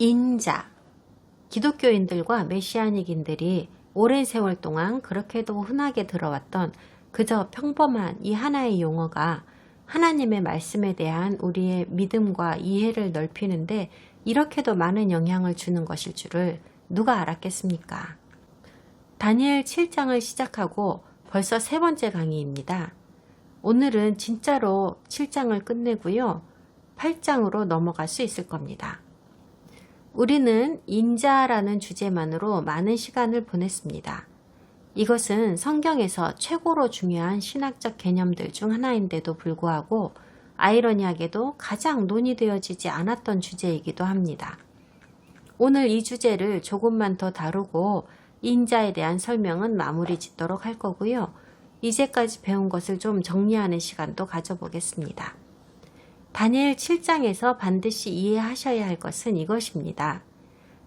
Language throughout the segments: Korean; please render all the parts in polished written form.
인자. 기독교인들과 메시아닉인들이 오랜 세월 동안 그렇게도 흔하게 들어왔던 그저 평범한 이 하나의 용어가 하나님의 말씀에 대한 우리의 믿음과 이해를 넓히는데 이렇게도 많은 영향을 주는 것일 줄을 누가 알았겠습니까? 다니엘 7장을 시작하고 벌써 세 번째 강의입니다. 오늘은 진짜로 7장을 끝내고요. 8장으로 넘어갈 수 있을 겁니다. 우리는 인자라는 주제만으로 많은 시간을 보냈습니다. 이것은 성경에서 최고로 중요한 신학적 개념들 중 하나인데도 불구하고 아이러니하게도 가장 논의되어지지 않았던 주제이기도 합니다. 오늘 이 주제를 조금만 더 다루고 인자에 대한 설명은 마무리 짓도록 할 거고요. 이제까지 배운 것을 좀 정리하는 시간도 가져보겠습니다. 다니엘 7장에서 반드시 이해하셔야 할 것은 이것입니다.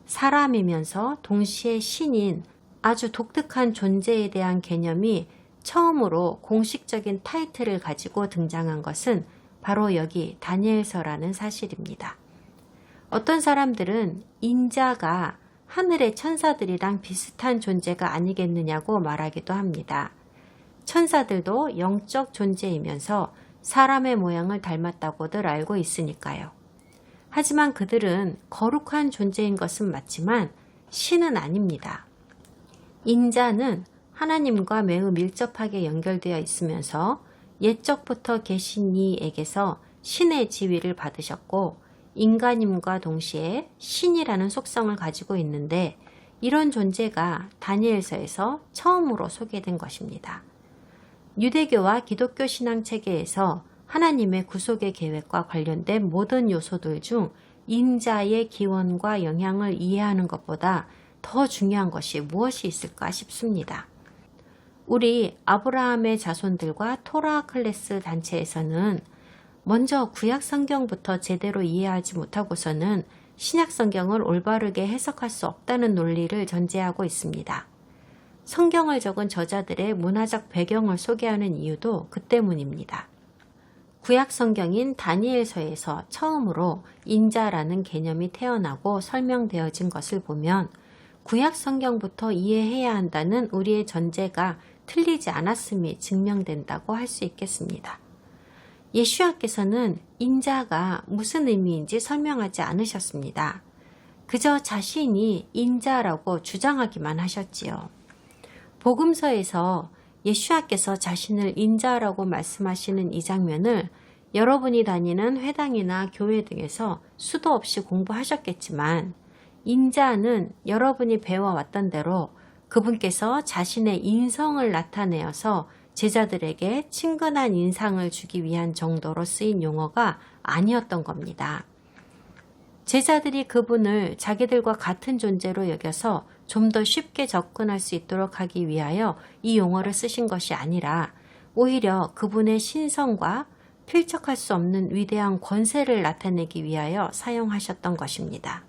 사람이면서 동시에 신인 아주 독특한 존재에 대한 개념이 처음으로 공식적인 타이틀을 가지고 등장한 것은 바로 여기 다니엘서라는 사실입니다. 어떤 사람들은 인자가 하늘의 천사들이랑 비슷한 존재가 아니겠느냐고 말하기도 합니다. 천사들도 영적 존재이면서 사람의 모양을 닮았다고들 알고 있으니까요. 하지만 그들은 거룩한 존재인 것은 맞지만 신은 아닙니다. 인자는 하나님과 매우 밀접하게 연결되어 있으면서 옛적부터 계신 이에게서 신의 지위를 받으셨고 인간임과 동시에 신이라는 속성을 가지고 있는데 이런 존재가 다니엘서에서 처음으로 소개된 것입니다. 유대교와 기독교 신앙 체계에서 하나님의 구속의 계획과 관련된 모든 요소들 중 인자의 기원과 영향을 이해하는 것보다 더 중요한 것이 무엇이 있을까 싶습니다. 우리 아브라함의 자손들과 토라 클래스 단체에서는 먼저 구약 성경부터 제대로 이해하지 못하고서는 신약 성경을 올바르게 해석할 수 없다는 논리를 전제하고 있습니다. 성경을 적은 저자들의 문화적 배경을 소개하는 이유도 그 때문입니다. 구약 성경인 다니엘서에서 처음으로 인자라는 개념이 태어나고 설명되어진 것을 보면 구약 성경부터 이해해야 한다는 우리의 전제가 틀리지 않았음이 증명된다고 할 수 있겠습니다. 예수야께서는 인자가 무슨 의미인지 설명하지 않으셨습니다. 그저 자신이 인자라고 주장하기만 하셨지요. 복음서에서 예수야께서 자신을 인자라고 말씀하시는 이 장면을 여러분이 다니는 회당이나 교회 등에서 수도 없이 공부하셨겠지만 인자는 여러분이 배워왔던 대로 그분께서 자신의 인성을 나타내어서 제자들에게 친근한 인상을 주기 위한 정도로 쓰인 용어가 아니었던 겁니다. 제자들이 그분을 자기들과 같은 존재로 여겨서 좀 더 쉽게 접근할 수 있도록 하기 위하여 이 용어를 쓰신 것이 아니라 오히려 그분의 신성과 필적할 수 없는 위대한 권세를 나타내기 위하여 사용하셨던 것입니다.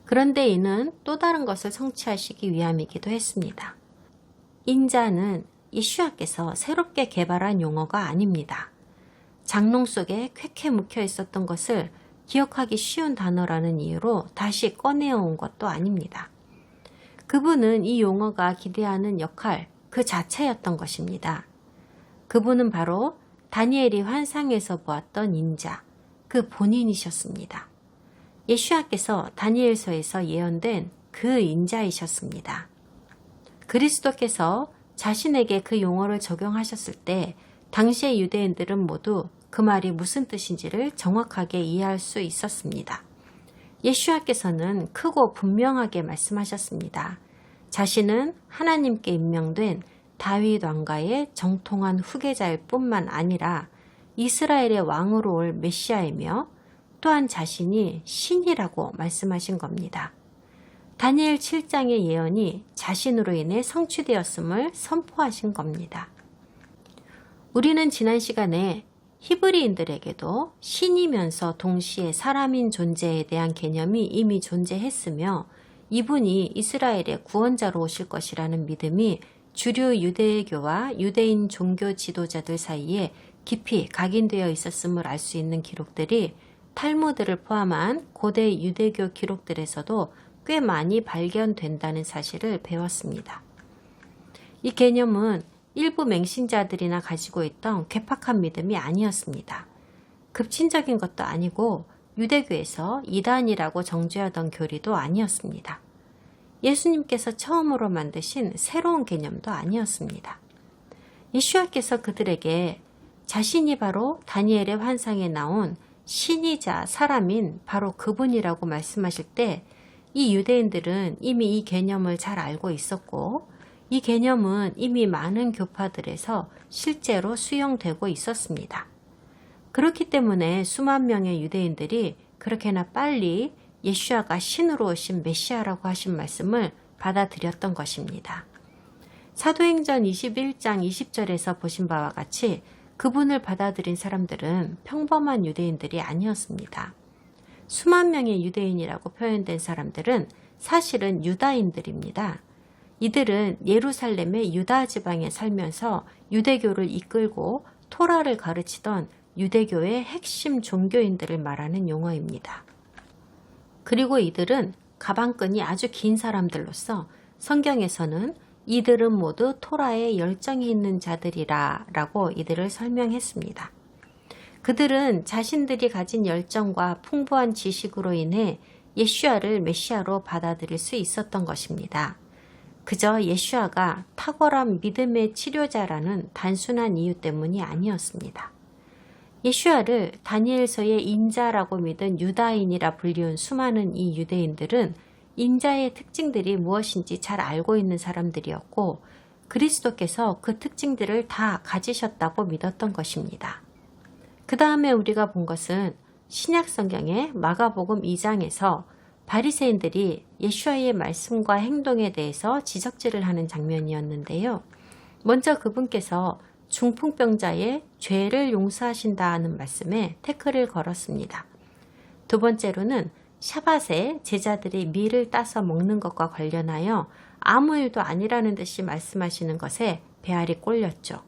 그런데 이는 또 다른 것을 성취하시기 위함이기도 했습니다. 인자는 예수야께서 새롭게 개발한 용어가 아닙니다. 장롱 속에 쾌쾌 묵혀 있었던 것을 기억하기 쉬운 단어라는 이유로 다시 꺼내어온 것도 아닙니다. 그분은 이 용어가 기대하는 역할 그 자체였던 것입니다. 그분은 바로 다니엘이 환상에서 보았던 인자, 그 본인이셨습니다. 예수야께서 다니엘서에서 예언된 그 인자이셨습니다. 그리스도께서 자신에게 그 용어를 적용하셨을 때 당시의 유대인들은 모두 그 말이 무슨 뜻인지를 정확하게 이해할 수 있었습니다. 예수야께서는 크고 분명하게 말씀하셨습니다. 자신은 하나님께 임명된 다윗 왕가의 정통한 후계자일 뿐만 아니라 이스라엘의 왕으로 올 메시아이며 또한 자신이 신이라고 말씀하신 겁니다. 다니엘 7장의 예언이 자신으로 인해 성취되었음을 선포하신 겁니다. 우리는 지난 시간에 히브리인들에게도 신이면서 동시에 사람인 존재에 대한 개념이 이미 존재했으며 이분이 이스라엘의 구원자로 오실 것이라는 믿음이 주류 유대교와 유대인 종교 지도자들 사이에 깊이 각인되어 있었음을 알 수 있는 기록들이 탈무드를 포함한 고대 유대교 기록들에서도 꽤 많이 발견된다는 사실을 배웠습니다. 이 개념은 일부 맹신자들이나 가지고 있던 괴팍한 믿음이 아니었습니다. 급진적인 것도 아니고 유대교에서 이단이라고 정죄하던 교리도 아니었습니다. 예수님께서 처음으로 만드신 새로운 개념도 아니었습니다. 예수와께서 그들에게 자신이 바로 다니엘의 환상에 나온 신이자 사람인 바로 그분이라고 말씀하실 때 이 유대인들은 이미 이 개념을 잘 알고 있었고 이 개념은 이미 많은 교파들에서 실제로 수용되고 있었습니다. 그렇기 때문에 수만 명의 유대인들이 그렇게나 빨리 예수아가 신으로 오신 메시아라고 하신 말씀을 받아들였던 것입니다. 사도행전 21장 20절에서 보신 바와 같이 그분을 받아들인 사람들은 평범한 유대인들이 아니었습니다. 수만 명의 유대인이라고 표현된 사람들은 사실은 유다인들입니다. 이들은 예루살렘의 유다 지방에 살면서 유대교를 이끌고 토라를 가르치던 유대교의 핵심 종교인들을 말하는 용어입니다. 그리고 이들은 가방끈이 아주 긴 사람들로서 성경에서는 이들은 모두 토라에 열정이 있는 자들이라 라고 이들을 설명했습니다. 그들은 자신들이 가진 열정과 풍부한 지식으로 인해 예수아를 메시아로 받아들일 수 있었던 것입니다. 그저 예수아가 탁월한 믿음의 치료자라는 단순한 이유 때문이 아니었습니다. 예수아를 다니엘서의 인자라고 믿은 유다인이라 불리운 수많은 이 유대인들은 인자의 특징들이 무엇인지 잘 알고 있는 사람들이었고 그리스도께서 그 특징들을 다 가지셨다고 믿었던 것입니다. 그 다음에 우리가 본 것은 신약 성경의 마가복음 2장에서 바리새인들이 예수아의 말씀과 행동에 대해서 지적질을 하는 장면이었는데요. 먼저 그분께서 중풍병자의 죄를 용서하신다는 말씀에 태클을 걸었습니다. 두 번째로는 샤밧에 제자들이 밀을 따서 먹는 것과 관련하여 아무 일도 아니라는 듯이 말씀하시는 것에 배알이 꼴렸죠.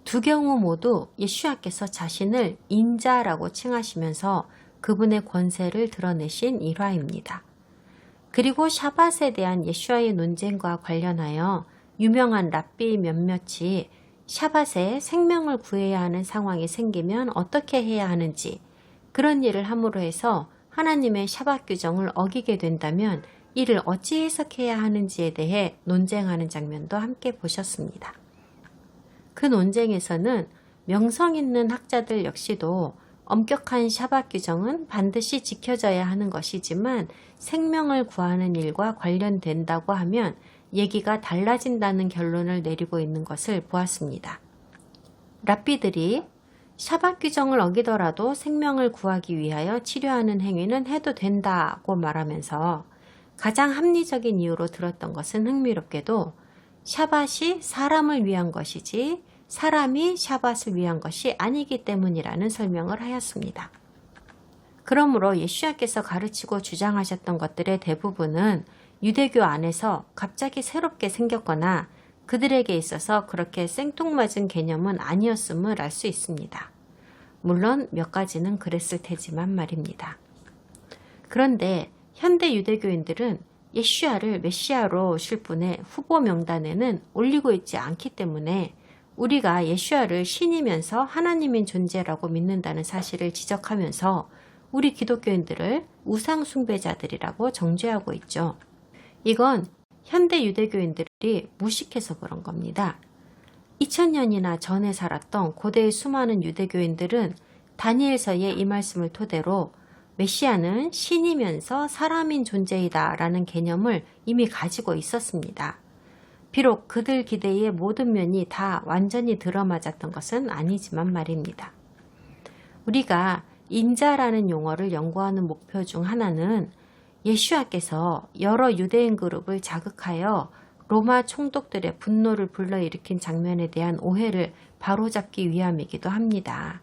두 경우 모두 예수아께서 자신을 인자라고 칭하시면서 그분의 권세를 드러내신 일화입니다. 그리고 샤밧에 대한 예수아의 논쟁과 관련하여 유명한 랍비 몇몇이 샤밧에 생명을 구해야 하는 상황이 생기면 어떻게 해야 하는지 그런 일을 함으로 해서 하나님의 샤밧 규정을 어기게 된다면 이를 어찌 해석해야 하는지에 대해 논쟁하는 장면도 함께 보셨습니다. 그 논쟁에서는 명성 있는 학자들 역시도 엄격한 샤밧 규정은 반드시 지켜져야 하는 것이지만 생명을 구하는 일과 관련된다고 하면 얘기가 달라진다는 결론을 내리고 있는 것을 보았습니다. 랍비들이 샤밧 규정을 어기더라도 생명을 구하기 위하여 치료하는 행위는 해도 된다고 말하면서 가장 합리적인 이유로 들었던 것은 흥미롭게도 샤밧이 사람을 위한 것이지 사람이 샤밧을 위한 것이 아니기 때문이라는 설명을 하였습니다. 그러므로 예수님께서 가르치고 주장하셨던 것들의 대부분은 유대교 안에서 갑자기 새롭게 생겼거나 그들에게 있어서 그렇게 생뚱맞은 개념은 아니었음을 알 수 있습니다. 물론 몇 가지는 그랬을 테지만 말입니다. 그런데 현대 유대교인들은 예수아를 메시아로 오실 분의 후보 명단에는 올리고 있지 않기 때문에 우리가 예수아를 신이면서 하나님인 존재라고 믿는다는 사실을 지적하면서 우리 기독교인들을 우상 숭배자들이라고 정죄하고 있죠. 이건 현대 유대교인들이 무식해서 그런 겁니다. 2000년이나 전에 살았던 고대의 수많은 유대교인들은 다니엘서의 이 말씀을 토대로 메시아는 신이면서 사람인 존재이다 라는 개념을 이미 가지고 있었습니다. 비록 그들 기대의 모든 면이 다 완전히 들어맞았던 것은 아니지만 말입니다. 우리가 인자라는 용어를 연구하는 목표 중 하나는 예수아께서 여러 유대인 그룹을 자극하여 로마 총독들의 분노를 불러일으킨 장면에 대한 오해를 바로잡기 위함이기도 합니다.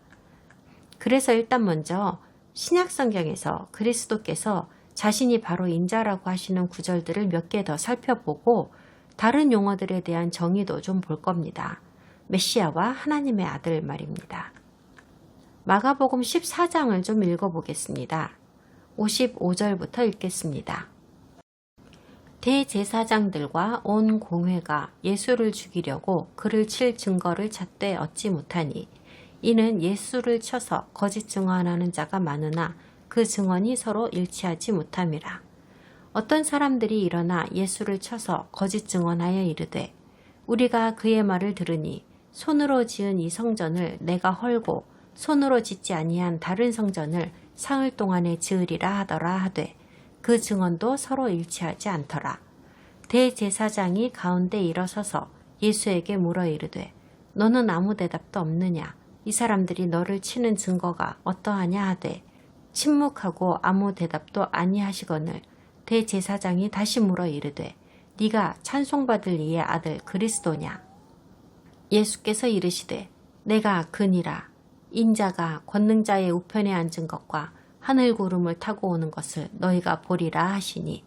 그래서 일단 먼저 신약 성경에서 그리스도께서 자신이 바로 인자라고 하시는 구절들을 몇 개 더 살펴보고 다른 용어들에 대한 정의도 좀 볼 겁니다. 메시아와 하나님의 아들 말입니다. 마가복음 14장을 좀 읽어보겠습니다. 55절부터 읽겠습니다. 대제사장들과 온 공회가 예수를 죽이려고 그를 칠 증거를 찾되 얻지 못하니 이는 예수를 쳐서 거짓 증언하는 자가 많으나 그 증언이 서로 일치하지 못함이라. 어떤 사람들이 일어나 예수를 쳐서 거짓 증언하여 이르되 우리가 그의 말을 들으니 손으로 지은 이 성전을 내가 헐고 손으로 짓지 아니한 다른 성전을 사흘 동안에 지으리라 하더라 하되 그 증언도 서로 일치하지 않더라. 대제사장이 가운데 일어서서 예수에게 물어 이르되 너는 아무 대답도 없느냐? 이 사람들이 너를 치는 증거가 어떠하냐 하되 침묵하고 아무 대답도 아니하시거늘 대제사장이 다시 물어 이르되 네가 찬송받을 이의 아들 그리스도냐? 예수께서 이르시되 내가 그니라. 인자가 권능자의 우편에 앉은 것과 하늘 구름을 타고 오는 것을 너희가 보리라 하시니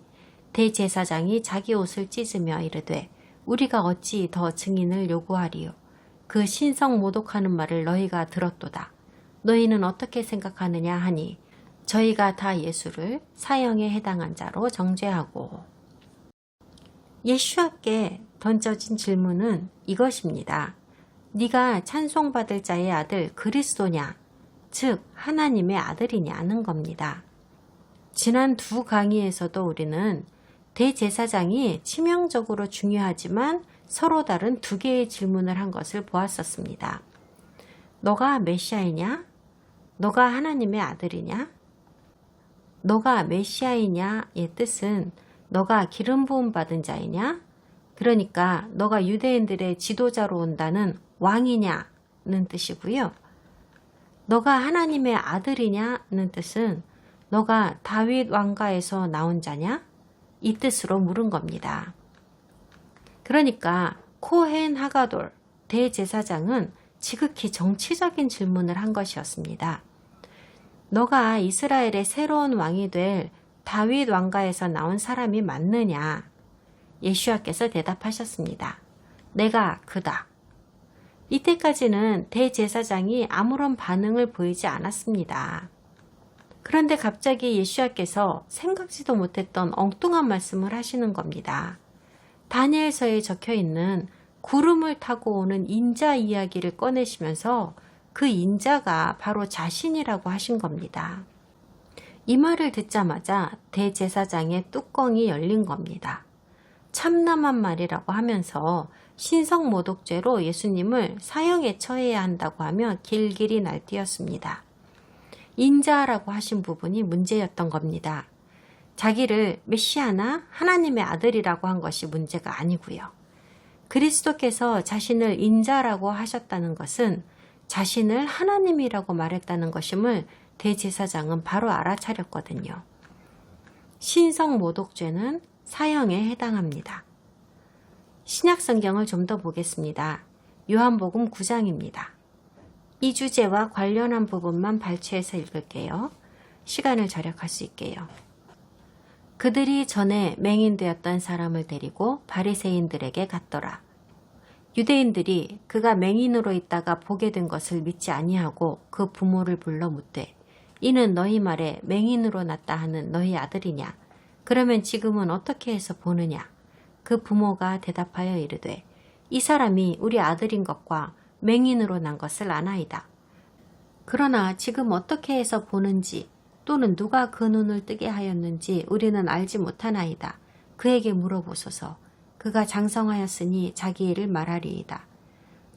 대제사장이 자기 옷을 찢으며 이르되 우리가 어찌 더 증인을 요구하리요. 그 신성 모독하는 말을 너희가 들었도다. 너희는 어떻게 생각하느냐 하니 저희가 다 예수를 사형에 해당한 자로 정죄하고. 예수께 던져진 질문은 이것입니다. 네가 찬송받을 자의 아들 그리스도냐? 즉 하나님의 아들이냐는 겁니다. 지난 두 강의에서도 우리는 대제사장이 치명적으로 중요하지만 서로 다른 두 개의 질문을 한 것을 보았었습니다. 너가 메시아이냐? 너가 하나님의 아들이냐? 너가 메시아이냐의 뜻은 너가 기름 부음 받은 자이냐? 그러니까 너가 유대인들의 지도자로 온다는 왕이냐는 뜻이고요. 너가 하나님의 아들이냐는 뜻은 너가 다윗 왕가에서 나온 자냐? 이 뜻으로 물은 겁니다. 그러니까 코헨 하가돌 대제사장은 지극히 정치적인 질문을 한 것이었습니다. 너가 이스라엘의 새로운 왕이 될 다윗 왕가에서 나온 사람이 맞느냐? 예수와께서 대답하셨습니다. 내가 그다. 이때까지는 대제사장이 아무런 반응을 보이지 않았습니다. 그런데 갑자기 예수와께서 생각지도 못했던 엉뚱한 말씀을 하시는 겁니다. 다니엘서에 적혀있는 구름을 타고 오는 인자 이야기를 꺼내시면서 그 인자가 바로 자신이라고 하신 겁니다. 이 말을 듣자마자 대제사장의 뚜껑이 열린 겁니다. 참남한 말이라고 하면서 신성모독죄로 예수님을 사형에 처해야 한다고 하며 길길이 날뛰었습니다. 인자라고 하신 부분이 문제였던 겁니다. 자기를 메시아나 하나님의 아들이라고 한 것이 문제가 아니고요. 그리스도께서 자신을 인자라고 하셨다는 것은 자신을 하나님이라고 말했다는 것임을 대제사장은 바로 알아차렸거든요. 신성모독죄는 사형에 해당합니다. 신약 성경을 좀 더 보겠습니다. 요한복음 9장입니다. 이 주제와 관련한 부분만 발췌해서 읽을게요. 시간을 절약할 수 있게요. 그들이 전에 맹인되었던 사람을 데리고 바리새인들에게 갔더라. 유대인들이 그가 맹인으로 있다가 보게 된 것을 믿지 아니하고 그 부모를 불러 묻되 이는 너희 말에 맹인으로 났다 하는 너희 아들이냐? 그러면 지금은 어떻게 해서 보느냐? 그 부모가 대답하여 이르되 이 사람이 우리 아들인 것과 맹인으로 난 것을 아나이다. 그러나 지금 어떻게 해서 보는지 또는 누가 그 눈을 뜨게 하였는지 우리는 알지 못하나이다. 그에게 물어보소서. 그가 장성하였으니 자기 일을 말하리이다.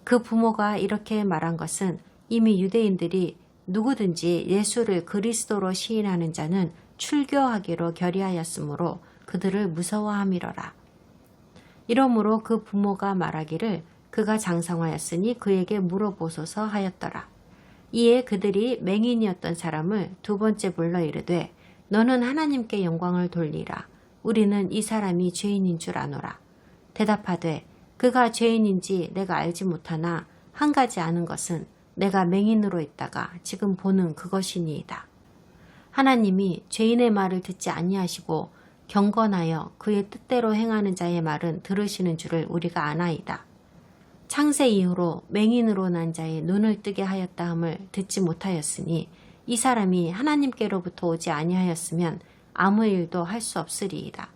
그 부모가 이렇게 말한 것은 이미 유대인들이 누구든지 예수를 그리스도로 시인하는 자는 출교하기로 결의하였으므로 그들을 무서워함이로라. 이러므로 그 부모가 말하기를 그가 장성하였으니 그에게 물어보소서 하였더라. 이에 그들이 맹인이었던 사람을 두 번째 불러 이르되 너는 하나님께 영광을 돌리라. 우리는 이 사람이 죄인인 줄 아노라. 대답하되 그가 죄인인지 내가 알지 못하나 한 가지 아는 것은 내가 맹인으로 있다가 지금 보는 그것이니이다. 하나님이 죄인의 말을 듣지 아니하시고 경건하여 그의 뜻대로 행하는 자의 말은 들으시는 줄을 우리가 아나이다. 창세 이후로 맹인으로 난 자의 눈을 뜨게 하였다 함을 듣지 못하였으니 이 사람이 하나님께로부터 오지 아니하였으면 아무 일도 할 수 없으리이다.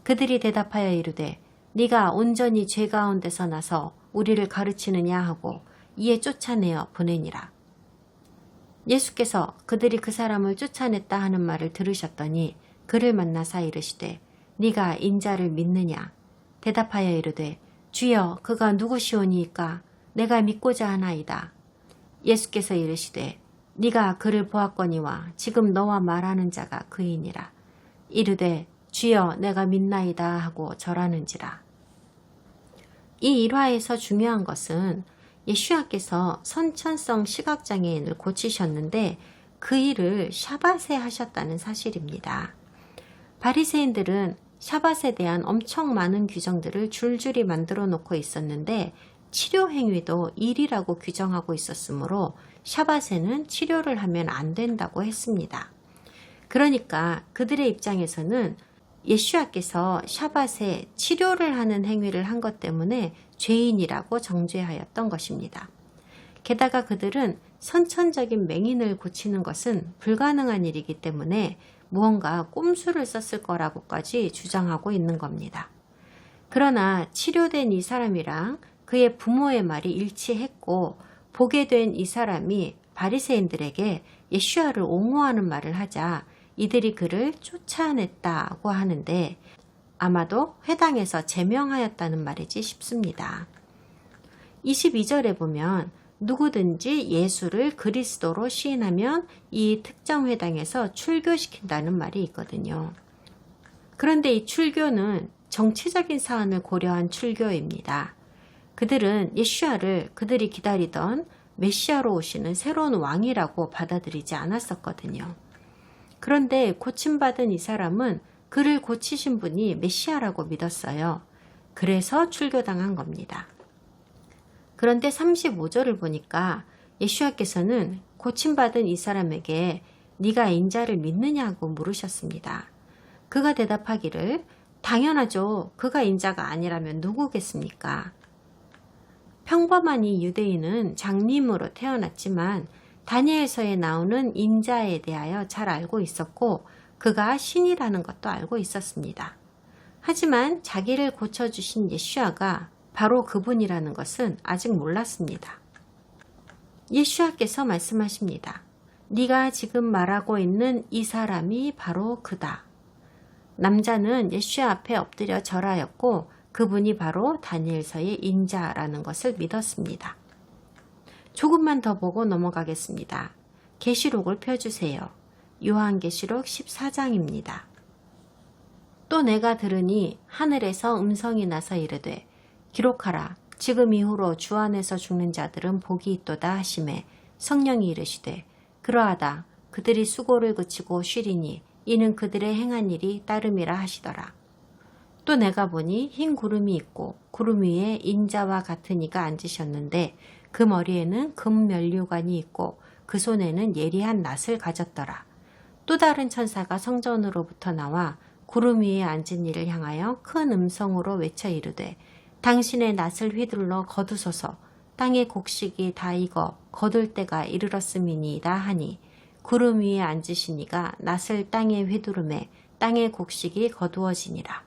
그들이 대답하여 이르되 네가 온전히 죄 가운데서 나서 우리를 가르치느냐 하고 이에 쫓아내어 보내니라. 예수께서 그들이 그 사람을 쫓아냈다 하는 말을 들으셨더니 그를 만나사 이르시되 네가 인자를 믿느냐? 대답하여 이르되 주여 그가 누구시오니이까 내가 믿고자 하나이다. 예수께서 이르시되 네가 그를 보았거니와 지금 너와 말하는 자가 그이니라. 이르되 주여 내가 믿나이다 하고 절하는지라. 이 일화에서 중요한 것은 예수야께서 선천성 시각장애인을 고치셨는데 그 일을 샤밧에 하셨다는 사실입니다. 바리새인들은 샤밧에 대한 엄청 많은 규정들을 줄줄이 만들어 놓고 있었는데 치료 행위도 일이라고 규정하고 있었으므로 샤밧에는 치료를 하면 안 된다고 했습니다. 그러니까 그들의 입장에서는 예수야께서 샤밧에 치료를 하는 행위를 한 것 때문에 죄인이라고 정죄하였던 것입니다. 게다가 그들은 선천적인 맹인을 고치는 것은 불가능한 일이기 때문에 무언가 꼼수를 썼을 거라고까지 주장하고 있는 겁니다. 그러나 치료된 이 사람이랑 그의 부모의 말이 일치했고 보게 된 이 사람이 바리새인들에게 예수야를 옹호하는 말을 하자 이들이 그를 쫓아냈다고 하는데 아마도 회당에서 제명하였다는 말이지 싶습니다. 22절에 보면 누구든지 예수를 그리스도로 시인하면 이 특정 회당에서 출교시킨다는 말이 있거든요. 그런데 이 출교는 정치적인 사안을 고려한 출교입니다. 그들은 예수야를 그들이 기다리던 메시아로 오시는 새로운 왕이라고 받아들이지 않았었거든요. 그런데 고침받은 이 사람은 그를 고치신 분이 메시아라고 믿었어요. 그래서 출교당한 겁니다. 그런데 35절을 보니까 예수야께서는 고침받은 이 사람에게 네가 인자를 믿느냐고 물으셨습니다. 그가 대답하기를 당연하죠. 그가 인자가 아니라면 누구겠습니까? 평범한 이 유대인은 장님으로 태어났지만 다니엘서에 나오는 인자에 대하여 잘 알고 있었고 그가 신이라는 것도 알고 있었습니다. 하지만 자기를 고쳐주신 예수야가 바로 그분이라는 것은 아직 몰랐습니다. 예수야께서 말씀하십니다. 네가 지금 말하고 있는 이 사람이 바로 그다. 남자는 예수야 앞에 엎드려 절하였고 그분이 바로 다니엘서의 인자라는 것을 믿었습니다. 조금만 더 보고 넘어가겠습니다. 계시록을 펴주세요. 요한계시록 14장입니다. 또 내가 들으니 하늘에서 음성이 나서 이르되 기록하라. 지금 이후로 주 안에서 죽는 자들은 복이 있도다 하시매 성령이 이르시되 그러하다. 그들이 수고를 그치고 쉬리니 이는 그들의 행한 일이 따름이라 하시더라. 또 내가 보니 흰 구름이 있고 구름 위에 인자와 같은 이가 앉으셨는데 그 머리에는 금면류관이 있고 그 손에는 예리한 낫을 가졌더라. 또 다른 천사가 성전으로부터 나와 구름 위에 앉은 이를 향하여 큰 음성으로 외쳐 이르되 당신의 낫을 휘둘러 거두소서. 땅의 곡식이 다 익어 거둘 때가 이르렀음이니이다 하니 구름 위에 앉으신 이가 낫을 땅에 휘두르매 땅의 곡식이 거두어지니라.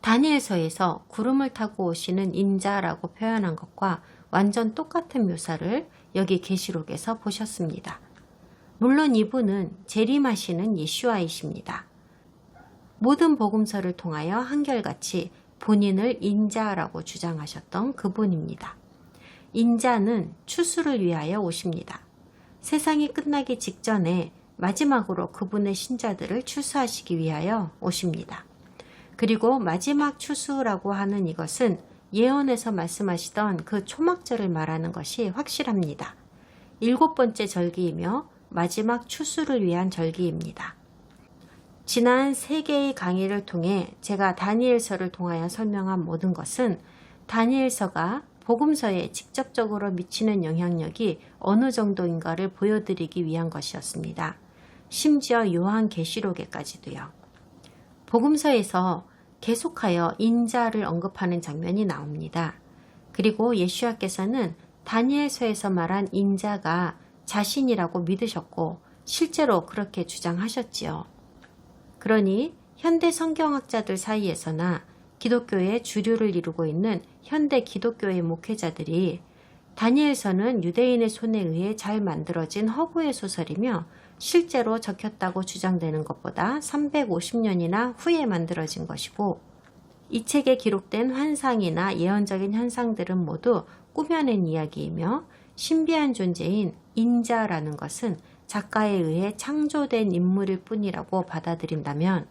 다니엘서에서 구름을 타고 오시는 인자라고 표현한 것과 완전 똑같은 묘사를 여기 계시록에서 보셨습니다. 물론 이분은 재림하시는 예수아이십니다. 모든 복음서를 통하여 한결같이 본인을 인자라고 주장하셨던 그분입니다. 인자는 추수를 위하여 오십니다. 세상이 끝나기 직전에 마지막으로 그분의 신자들을 추수하시기 위하여 오십니다. 그리고 마지막 추수라고 하는 이것은 예언에서 말씀하시던 그 초막절을 말하는 것이 확실합니다. 7번째 절기이며 마지막 추수를 위한 절기입니다. 지난 3개의 강의를 통해 제가 다니엘서를 통하여 설명한 모든 것은 다니엘서가 복음서에 직접적으로 미치는 영향력이 어느 정도인가를 보여드리기 위한 것이었습니다. 심지어 요한계시록에까지도요. 복음서에서 계속하여 인자를 언급하는 장면이 나옵니다. 그리고 예수야께서는 다니엘서에서 말한 인자가 자신이라고 믿으셨고 실제로 그렇게 주장하셨지요. 그러니 현대 성경학자들 사이에서나 기독교의 주류를 이루고 있는 현대 기독교의 목회자들이 다니엘서는 유대인의 손에 의해 잘 만들어진 허구의 소설이며 실제로 적혔다고 주장되는 것보다 350년이나 후에 만들어진 것이고, 이 책에 기록된 환상이나 예언적인 현상들은 모두 꾸며낸 이야기이며 신비한 존재인 인자라는 것은 작가에 의해 창조된 인물일 뿐이라고 받아들인다면,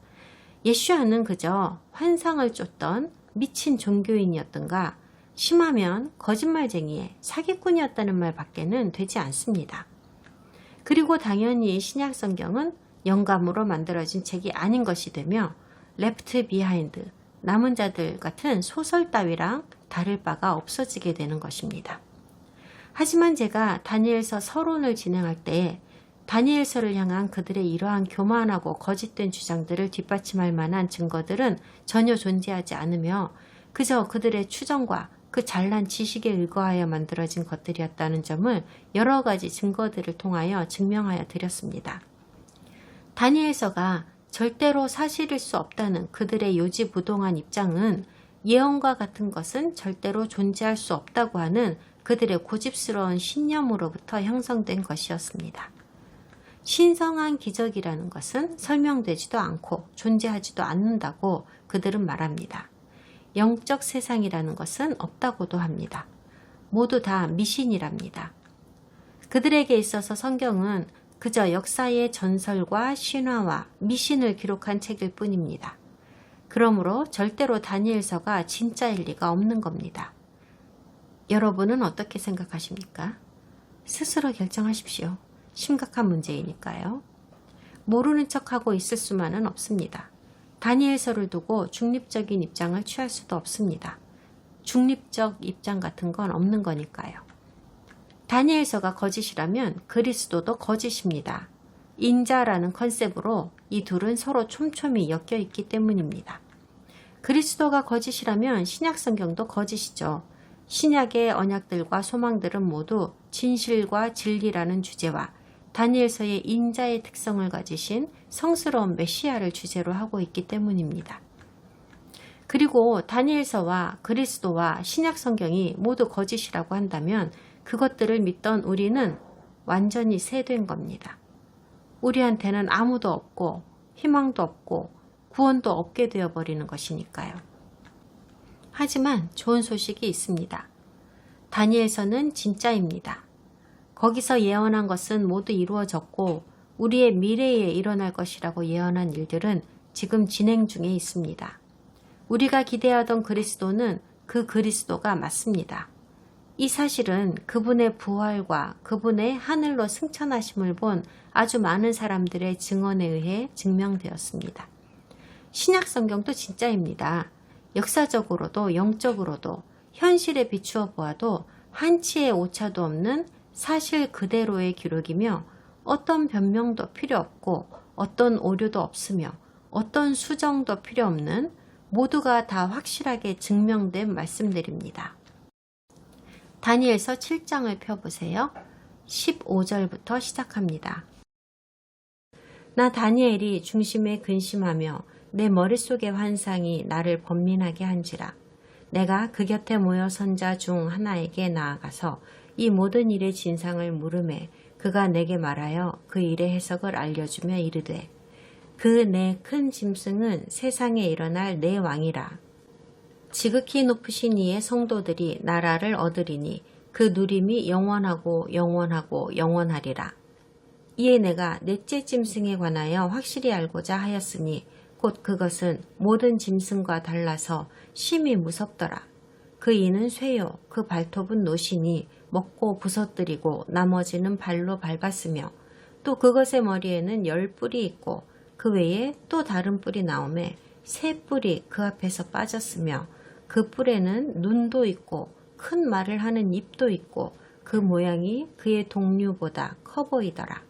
예슈아는 그저 환상을 쫓던 미친 종교인이었던가 심하면 거짓말쟁이의 사기꾼이었다는 말밖에는 되지 않습니다. 그리고 당연히 신약 성경은 영감으로 만들어진 책이 아닌 것이 되며 레프트 비하인드, 남은 자들 같은 소설 따위랑 다를 바가 없어지게 되는 것입니다. 하지만 제가 다니엘서 서론을 진행할 때 다니엘서를 향한 그들의 이러한 교만하고 거짓된 주장들을 뒷받침할 만한 증거들은 전혀 존재하지 않으며 그저 그들의 추정과 그 잘난 지식에 의거하여 만들어진 것들이었다는 점을 여러 가지 증거들을 통하여 증명하여 드렸습니다. 다니엘서가 절대로 사실일 수 없다는 그들의 요지부동한 입장은 예언과 같은 것은 절대로 존재할 수 없다고 하는 그들의 고집스러운 신념으로부터 형성된 것이었습니다. 신성한 기적이라는 것은 설명되지도 않고 존재하지도 않는다고 그들은 말합니다. 영적 세상이라는 것은 없다고도 합니다. 모두 다 미신이랍니다. 그들에게 있어서 성경은 그저 역사의 전설과 신화와 미신을 기록한 책일 뿐입니다. 그러므로 절대로 다니엘서가 진짜일 리가 없는 겁니다. 여러분은 어떻게 생각하십니까? 스스로 결정하십시오. 심각한 문제이니까요. 모르는 척하고 있을 수만은 없습니다. 다니엘서를 두고 중립적인 입장을 취할 수도 없습니다. 중립적 입장 같은 건 없는 거니까요. 다니엘서가 거짓이라면 그리스도도 거짓입니다. 인자라는 컨셉으로 이 둘은 서로 촘촘히 엮여 있기 때문입니다. 그리스도가 거짓이라면 신약 성경도 거짓이죠. 신약의 언약들과 소망들은 모두 진실과 진리라는 주제와 다니엘서의 인자의 특성을 가지신 성스러운 메시아를 주제로 하고 있기 때문입니다. 그리고 다니엘서와 그리스도와 신약 성경이 모두 거짓이라고 한다면 그것들을 믿던 우리는 완전히 쇠된 겁니다. 우리한테는 아무도 없고 희망도 없고 구원도 없게 되어버리는 것이니까요. 하지만 좋은 소식이 있습니다. 다니엘서는 진짜입니다. 거기서 예언한 것은 모두 이루어졌고 우리의 미래에 일어날 것이라고 예언한 일들은 지금 진행 중에 있습니다. 우리가 기대하던 그리스도는 그 그리스도가 맞습니다. 이 사실은 그분의 부활과 그분의 하늘로 승천하심을 본 아주 많은 사람들의 증언에 의해 증명되었습니다. 신약 성경도 진짜입니다. 역사적으로도 영적으로도 현실에 비추어 보아도 한치의 오차도 없는 사실 그대로의 기록이며 어떤 변명도 필요 없고 어떤 오류도 없으며 어떤 수정도 필요 없는 모두가 다 확실하게 증명된 말씀들입니다. 다니엘서 7장을 펴보세요. 15절부터 시작합니다. 나 다니엘이 중심에 근심하며 내 머릿속의 환상이 나를 번민하게 한지라. 내가 그 곁에 모여 선 자 중 하나에게 나아가서 이 모든 일의 진상을 물으매 그가 내게 말하여 그 일의 해석을 알려주며 이르되 그 내 큰 짐승은 세상에 일어날 내 왕이라. 지극히 높으신 이의 성도들이 나라를 얻으리니 그 누림이 영원하고 영원하고 영원하리라. 이에 내가 넷째 짐승에 관하여 확실히 알고자 하였으니 곧 그것은 모든 짐승과 달라서 심히 무섭더라. 그 이는 쇠요 그 발톱은 노시니 먹고 부서뜨리고 나머지는 발로 밟았으며 또 그것의 머리에는 10뿔이 있고 그 외에 또 다른 뿔이 나오매 3뿔이 그 앞에서 빠졌으며 그 뿔에는 눈도 있고 큰 말을 하는 입도 있고 그 모양이 그의 동류보다 커 보이더라.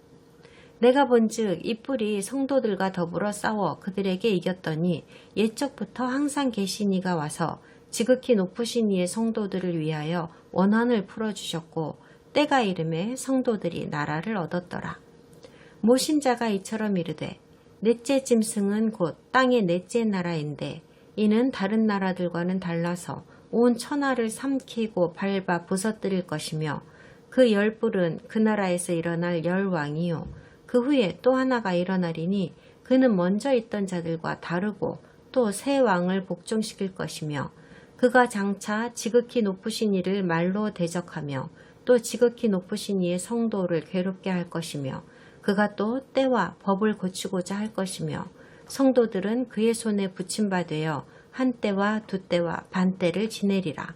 내가 본즉 이 뿔이 성도들과 더불어 싸워 그들에게 이겼더니 옛적부터 항상 계신 이가 와서 지극히 높으신 이의 성도들을 위하여 원한을 풀어주셨고 때가 이름에 성도들이 나라를 얻었더라. 모신자가 이처럼 이르되 넷째 짐승은 곧 땅의 넷째 나라인데 이는 다른 나라들과는 달라서 온 천하를 삼키고 밟아 부서뜨릴 것이며 그 열불은 그 나라에서 일어날 열왕이요 그 후에 또 하나가 일어나리니 그는 먼저 있던 자들과 다르고 또 새 왕을 복종시킬 것이며 그가 장차 지극히 높으신 이를 말로 대적하며 또 지극히 높으신 이의 성도를 괴롭게 할 것이며 그가 또 때와 법을 고치고자 할 것이며 성도들은 그의 손에 붙임바되어 한 때와 두 때와 반 때를 지내리라.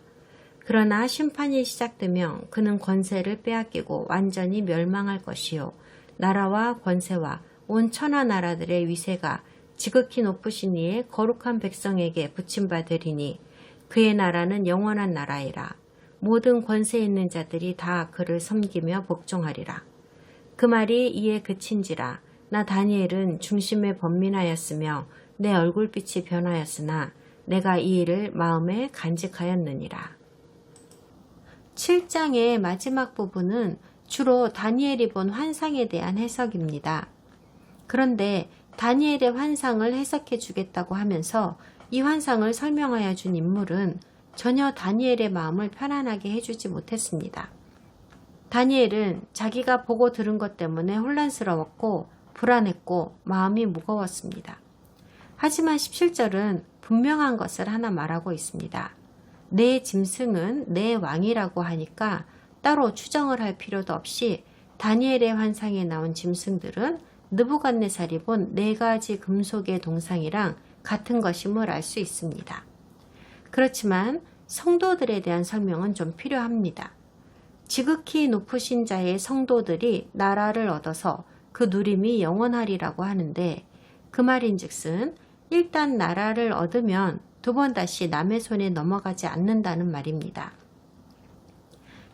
그러나 심판이 시작되면 그는 권세를 빼앗기고 완전히 멸망할 것이요 나라와 권세와 온 천하 나라들의 위세가 지극히 높으신 이의 거룩한 백성에게 붙임바되리니 그의 나라는 영원한 나라이라. 모든 권세 있는 자들이 다 그를 섬기며 복종하리라. 그 말이 이에 그친지라. 나 다니엘은 중심에 번민하였으며 내 얼굴빛이 변하였으나 내가 이 일을 마음에 간직하였느니라. 7장의 마지막 부분은 주로 다니엘이 본 환상에 대한 해석입니다. 그런데 다니엘의 환상을 해석해 주겠다고 하면서 이 환상을 설명하여 준 인물은 전혀 다니엘의 마음을 편안하게 해주지 못했습니다. 다니엘은 자기가 보고 들은 것 때문에 혼란스러웠고 불안했고 마음이 무거웠습니다. 하지만 17절은 분명한 것을 하나 말하고 있습니다. 내 짐승은 내 왕이라고 하니까 따로 추정을 할 필요도 없이 다니엘의 환상에 나온 짐승들은 느부갓네살이 본 4가지 금속의 동상이랑 같은 것임을 알 수 있습니다. 그렇지만 성도들에 대한 설명은 좀 필요합니다. 지극히 높으신 자의 성도들이 나라를 얻어서 그 누림이 영원하리라고 하는데 그 말인즉슨 일단 나라를 얻으면 두 번 다시 남의 손에 넘어가지 않는다는 말입니다.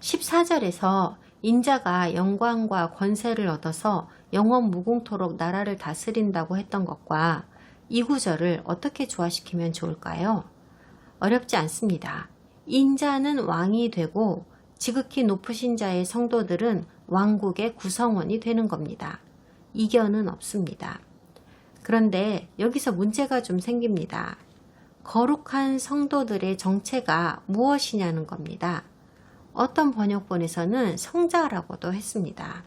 14절에서 인자가 영광과 권세를 얻어서 영원 무궁토록 나라를 다스린다고 했던 것과 이 구절을 어떻게 조화시키면 좋을까요? 어렵지 않습니다. 인자는 왕이 되고 지극히 높으신 자의 성도들은 왕국의 구성원이 되는 겁니다. 이견은 없습니다. 그런데 여기서 문제가 좀 생깁니다. 거룩한 성도들의 정체가 무엇이냐는 겁니다. 어떤 번역본에서는 성자라고도 했습니다.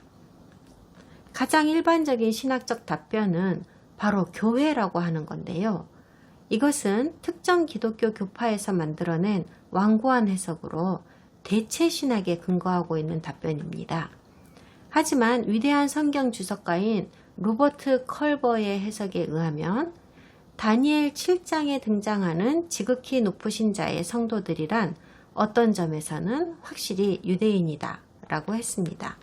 가장 일반적인 신학적 답변은 바로 교회라고 하는 건데요. 이것은 특정 기독교 교파에서 만들어낸 완고한 해석으로 대체 신학에 근거하고 있는 답변입니다. 하지만 위대한 성경 주석가인 로버트 컬버의 해석에 의하면 다니엘 7장에 등장하는 지극히 높으신 자의 성도들이란 어떤 점에서는 확실히 유대인이다 라고 했습니다.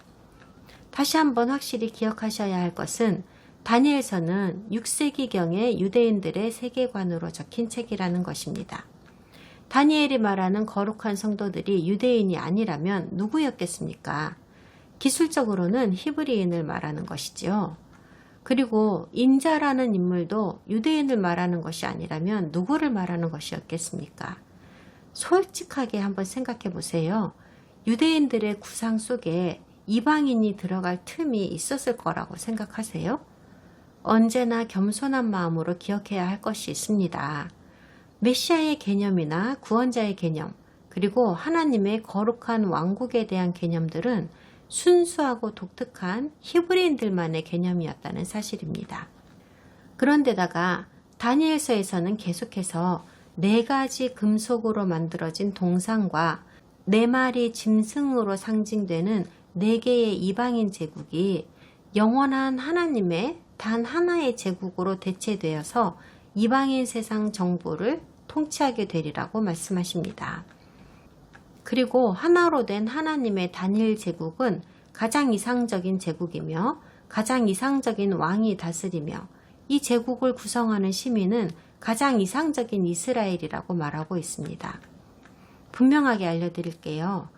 다시 한번 확실히 기억하셔야 할 것은 다니엘서는 6세기경의 유대인들의 세계관으로 적힌 책이라는 것입니다. 다니엘이 말하는 거룩한 성도들이 유대인이 아니라면 누구였겠습니까? 기술적으로는 히브리인을 말하는 것이지요. 그리고 인자라는 인물도 유대인을 말하는 것이 아니라면 누구를 말하는 것이었겠습니까? 솔직하게 한번 생각해 보세요. 유대인들의 구상 속에 이방인이 들어갈 틈이 있었을 거라고 생각하세요? 언제나 겸손한 마음으로 기억해야 할 것이 있습니다. 메시아의 개념이나 구원자의 개념, 그리고 하나님의 거룩한 왕국에 대한 개념들은 순수하고 독특한 히브리인들만의 개념이었다는 사실입니다. 그런데다가 다니엘서에서는 계속해서 4가지 금속으로 만들어진 동상과 4마리 짐승으로 상징되는 4개의 이방인 제국이 영원한 하나님의 단 하나의 제국으로 대체되어서 이방인 세상 정부를 통치하게 되리라고 말씀하십니다. 그리고 하나로 된 하나님의 단일 제국은 가장 이상적인 제국이며 가장 이상적인 왕이 다스리며 이 제국을 구성하는 시민은 가장 이상적인 이스라엘이라고 말하고 있습니다. 분명하게 알려드릴게요.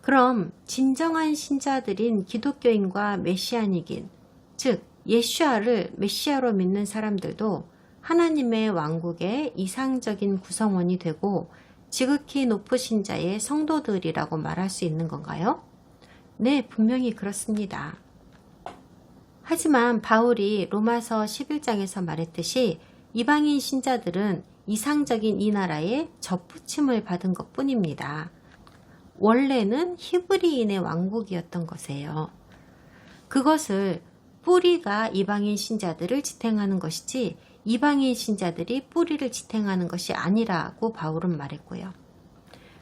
그럼 진정한 신자들인 기독교인과 메시아닉인, 즉 예슈아를 메시아로 믿는 사람들도 하나님의 왕국의 이상적인 구성원이 되고 지극히 높으신 자의 성도들이라고 말할 수 있는 건가요? 네, 분명히 그렇습니다. 하지만 바울이 로마서 11장에서 말했듯이 이방인 신자들은 이상적인 이 나라의 접붙임을 받은 것 뿐입니다. 원래는 히브리인의 왕국이었던 것이에요. 그것을 뿌리가 이방인 신자들을 지탱하는 것이지 이방인 신자들이 뿌리를 지탱하는 것이 아니라고 바울은 말했고요.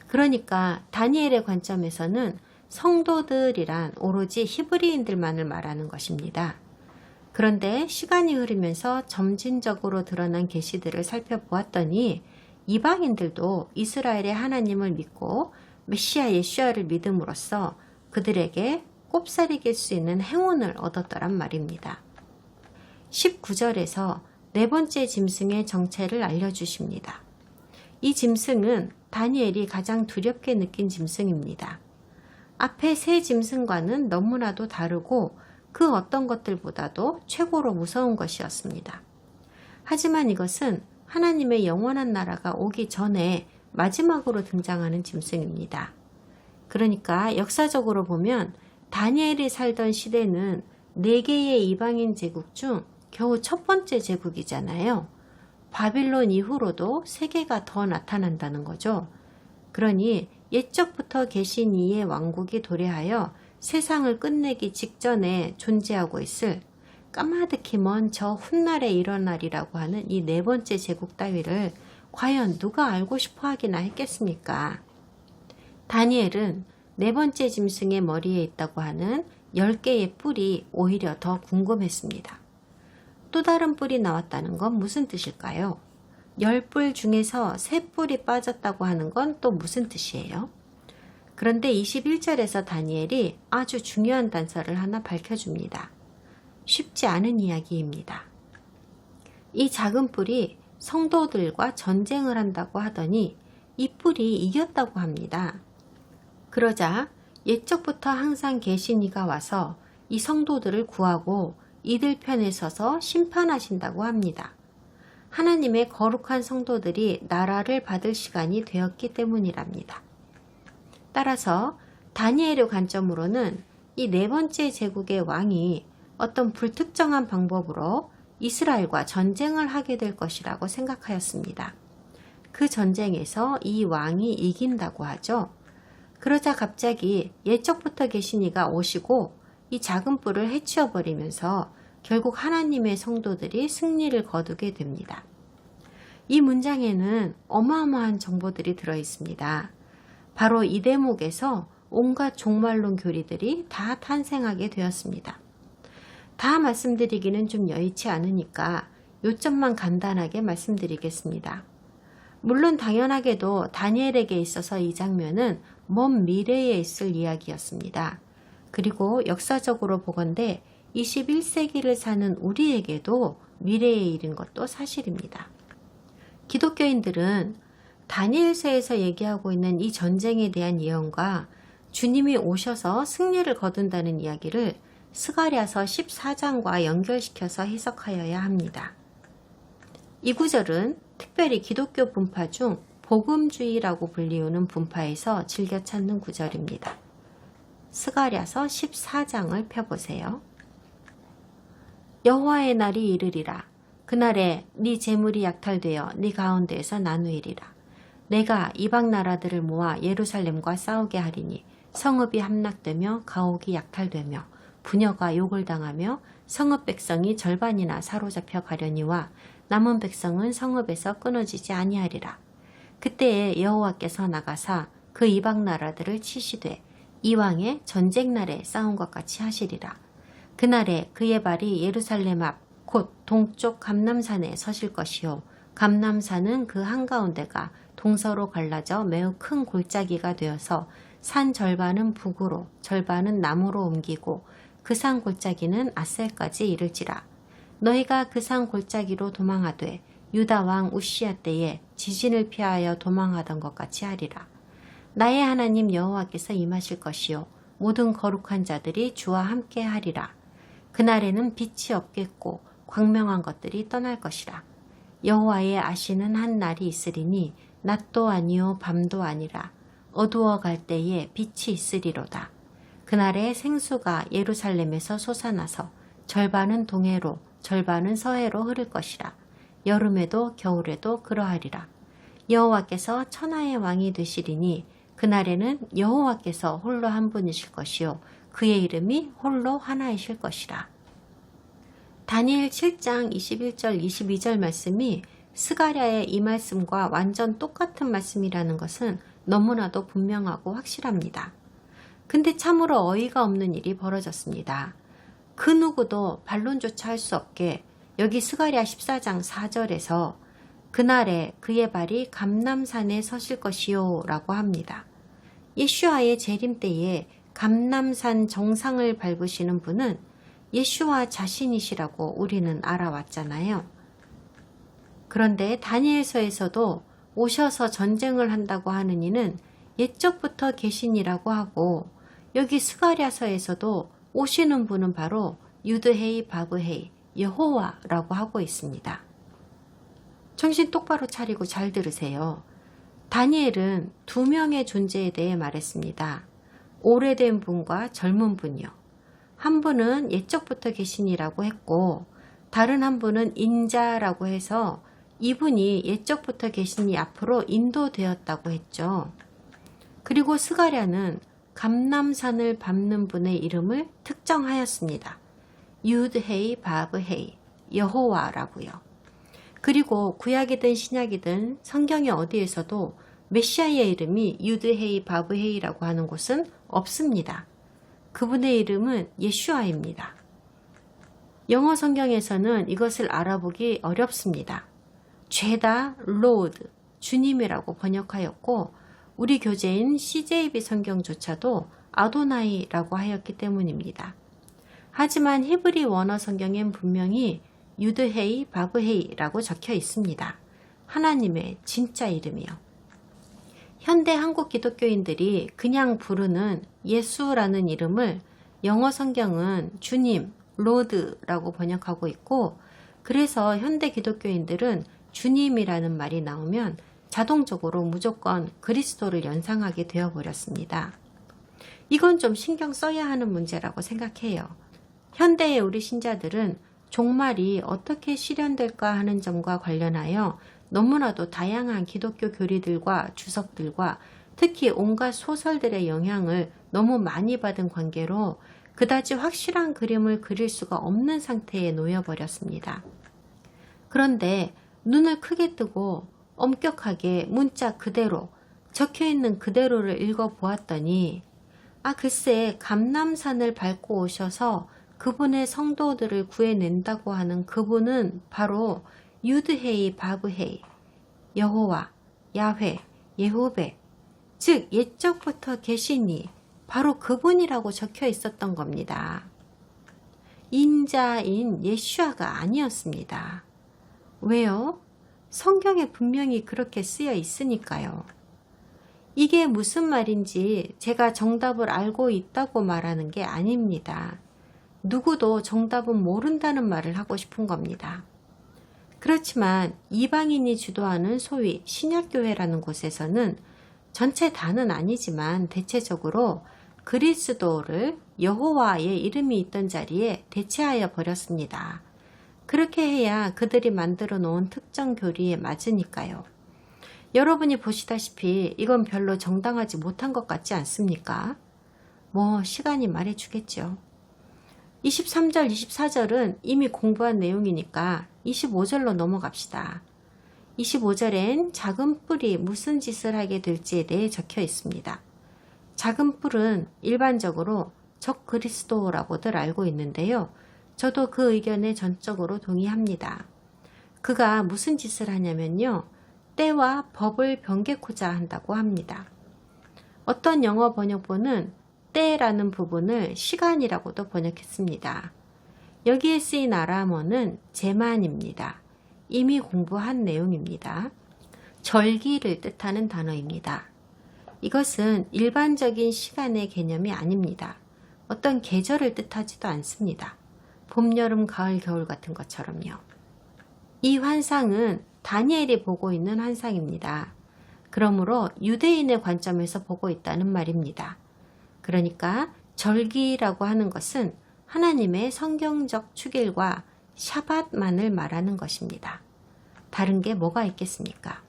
그러니까 다니엘의 관점에서는 성도들이란 오로지 히브리인들만을 말하는 것입니다. 그런데 시간이 흐르면서 점진적으로 드러난 계시들을 살펴보았더니 이방인들도 이스라엘의 하나님을 믿고 메시아 예수야를 믿음으로써 그들에게 꼽사리 낄 수 있는 행운을 얻었더란 말입니다. 19절에서 네 번째 짐승의 정체를 알려주십니다. 이 짐승은 다니엘이 가장 두렵게 느낀 짐승입니다. 앞에 세 짐승과는 너무나도 다르고 그 어떤 것들보다도 최고로 무서운 것이었습니다. 하지만 이것은 하나님의 영원한 나라가 오기 전에 마지막으로 등장하는 짐승입니다. 그러니까 역사적으로 보면 다니엘이 살던 시대는 4개의 이방인 제국 중 겨우 첫 번째 제국이잖아요. 바빌론 이후로도 3개가 더 나타난다는 거죠. 그러니 옛적부터 계신 이의 왕국이 도래하여 세상을 끝내기 직전에 존재하고 있을 까마득히 먼 저 훗날에 일어나리라고 하는 이 4번째 제국 따위를 과연 누가 알고 싶어 하기나 했겠습니까? 다니엘은 4번째 짐승의 머리에 있다고 하는 10개의 뿔이 오히려 더 궁금했습니다. 또 다른 뿔이 나왔다는 건 무슨 뜻일까요? 10뿔 중에서 3뿔이 빠졌다고 하는 건 또 무슨 뜻이에요? 그런데 21절에서 다니엘이 아주 중요한 단서를 하나 밝혀줍니다. 쉽지 않은 이야기입니다. 이 작은 뿔이 성도들과 전쟁을 한다고 하더니 이 뿔이 이겼다고 합니다. 그러자 옛적부터 항상 계신 이가 와서 이 성도들을 구하고 이들 편에 서서 심판하신다고 합니다. 하나님의 거룩한 성도들이 나라를 받을 시간이 되었기 때문이랍니다. 따라서 다니엘의 관점으로는 이 4번째 제국의 왕이 어떤 불특정한 방법으로 이스라엘과 전쟁을 하게 될 것이라고 생각하였습니다. 그 전쟁에서 이 왕이 이긴다고 하죠. 그러자 갑자기 옛적부터 계신 이가 오시고 이 작은 뿔을 해치워 버리면서 결국 하나님의 성도들이 승리를 거두게 됩니다. 이 문장에는 어마어마한 정보들이 들어 있습니다. 바로 이 대목에서 온갖 종말론 교리들이 다 탄생하게 되었습니다. 다 말씀드리기는 좀 여의치 않으니까 요점만 간단하게 말씀드리겠습니다. 물론 당연하게도 다니엘에게 있어서 이 장면은 먼 미래에 있을 이야기였습니다. 그리고 역사적으로 보건대 21세기를 사는 우리에게도 미래에 이른 것도 사실입니다. 기독교인들은 다니엘서에서 얘기하고 있는 이 전쟁에 대한 예언과 주님이 오셔서 승리를 거둔다는 이야기를 스가랴서 14장과 연결시켜서 해석하여야 합니다. 이 구절은 특별히 기독교 분파 중 복음주의라고 불리우는 분파에서 즐겨 찾는 구절입니다. 스가랴서 14장을 펴보세요. 여호와의 날이 이르리라. 그날에 네 재물이 약탈되어 네 가운데에서 나누이리라. 내가 이방 나라들을 모아 예루살렘과 싸우게 하리니 성읍이 함락되며 가옥이 약탈되며 부녀가 욕을 당하며 성읍 백성이 절반이나 사로잡혀 가려니와 남은 백성은 성읍에서 끊어지지 아니하리라. 그때에 여호와께서 나가사 그 이방 나라들을 치시되 이왕의 전쟁 날에 싸운 것 같이 하시리라. 그날에 그의 발이 예루살렘 앞 곧 동쪽 감람산에 서실 것이요 감람산은 그 한가운데가 동서로 갈라져 매우 큰 골짜기가 되어서 산 절반은 북으로 절반은 남으로 옮기고 그 산 골짜기는 아셀까지 이를지라. 너희가 그 산 골짜기로 도망하되 유다 왕 우시야 때에 지진을 피하여 도망하던 것 같이 하리라. 나의 하나님 여호와께서 임하실 것이요 모든 거룩한 자들이 주와 함께 하리라. 그날에는 빛이 없겠고 광명한 것들이 떠날 것이라. 여호와의 아시는 한 날이 있으리니 낮도 아니요 밤도 아니라 어두워 갈 때에 빛이 있으리로다. 그날에 생수가 예루살렘에서 솟아나서 절반은 동해로 절반은 서해로 흐를 것이라. 여름에도 겨울에도 그러하리라. 여호와께서 천하의 왕이 되시리니 그날에는 여호와께서 홀로 한 분이실 것이요 그의 이름이 홀로 하나이실 것이라. 다니엘 7장 21절 22절 말씀이 스가랴의 이 말씀과 완전 똑같은 말씀이라는 것은 너무나도 분명하고 확실합니다. 근데 참으로 어이가 없는 일이 벌어졌습니다. 그 누구도 반론조차 할 수 없게 여기 스가랴 14장 4절에서 그날에 그의 발이 감람산에 서실 것이요 라고 합니다. 예슈아의 재림 때에 감람산 정상을 밟으시는 분은 예슈아 자신이시라고 우리는 알아왔잖아요. 그런데 다니엘서에서도 오셔서 전쟁을 한다고 하는 이는 옛적부터 계신이라고 하고 여기 스가랴서에서도 오시는 분은 바로 유드헤이 바브헤이 여호와라고 하고 있습니다. 정신 똑바로 차리고 잘 들으세요. 다니엘은 두 명의 존재에 대해 말했습니다. 오래된 분과 젊은 분이요. 한 분은 옛적부터 계신이라고 했고 다른 한 분은 인자라고 해서 이분이 옛적부터 계시니 앞으로 인도되었다고 했죠. 그리고 스가랴는 감람산을 밟는 분의 이름을 특정하였습니다. 유드헤이 바브헤이 여호와라고요. 그리고 구약이든 신약이든 성경의 어디에서도 메시아의 이름이 유드헤이 바브헤이라고 하는 곳은 없습니다. 그분의 이름은 예슈아입니다. 영어 성경에서는 이것을 알아보기 어렵습니다. 죄다 로드, 주님이라고 번역하였고 우리 교재인 CJB 성경조차도 아도나이라고 하였기 때문입니다. 하지만 히브리 원어 성경엔 분명히 유드헤이 바브헤이라고 적혀 있습니다. 하나님의 진짜 이름이요. 현대 한국 기독교인들이 그냥 부르는 예수라는 이름을 영어 성경은 주님, 로드라고 번역하고 있고 그래서 현대 기독교인들은 주님이라는 말이 나오면 자동적으로 무조건 그리스도를 연상하게 되어버렸습니다. 이건 좀 신경 써야 하는 문제라고 생각해요. 현대의 우리 신자들은 종말이 어떻게 실현될까 하는 점과 관련하여 너무나도 다양한 기독교 교리들과 주석들과 특히 온갖 소설들의 영향을 너무 많이 받은 관계로 그다지 확실한 그림을 그릴 수가 없는 상태에 놓여버렸습니다. 그런데 눈을 크게 뜨고 엄격하게 문자 그대로 적혀있는 그대로를 읽어보았더니 글쎄 감람산을 밟고 오셔서 그분의 성도들을 구해낸다고 하는 그분은 바로 유드헤이 바브헤이 여호와 야훼 예후베 즉 옛적부터 계시니 바로 그분이라고 적혀 있었던 겁니다. 인자인 예슈아가 아니었습니다. 왜요? 성경에 분명히 그렇게 쓰여 있으니까요. 이게 무슨 말인지 제가 정답을 알고 있다고 말하는 게 아닙니다. 누구도 정답은 모른다는 말을 하고 싶은 겁니다. 그렇지만 이방인이 주도하는 소위 신약교회라는 곳에서는 전체 다는 아니지만 대체적으로 그리스도를 여호와의 이름이 있던 자리에 대체하여 버렸습니다. 그렇게 해야 그들이 만들어 놓은 특정 교리에 맞으니까요. 여러분이 보시다시피 이건 별로 정당하지 못한 것 같지 않습니까? 시간이 말해주겠죠. 23절, 24절은 이미 공부한 내용이니까 25절로 넘어갑시다. 25절엔 작은 뿔이 무슨 짓을 하게 될지에 대해 적혀 있습니다. 작은 뿔은 일반적으로 적그리스도라고들 알고 있는데요. 저도 그 의견에 전적으로 동의합니다. 그가 무슨 짓을 하냐면요. 때와 법을 변개코자 한다고 합니다. 어떤 영어 번역본은 때라는 부분을 시간이라고도 번역했습니다. 여기에 쓰인 아람어는 제만입니다. 이미 공부한 내용입니다. 절기를 뜻하는 단어입니다. 이것은 일반적인 시간의 개념이 아닙니다. 어떤 계절을 뜻하지도 않습니다. 봄, 여름, 가을, 겨울 같은 것처럼요. 이 환상은 다니엘이 보고 있는 환상입니다. 그러므로 유대인의 관점에서 보고 있다는 말입니다. 그러니까 절기라고 하는 것은 하나님의 성경적 축일과 샤밧만을 말하는 것입니다. 다른 게 뭐가 있겠습니까?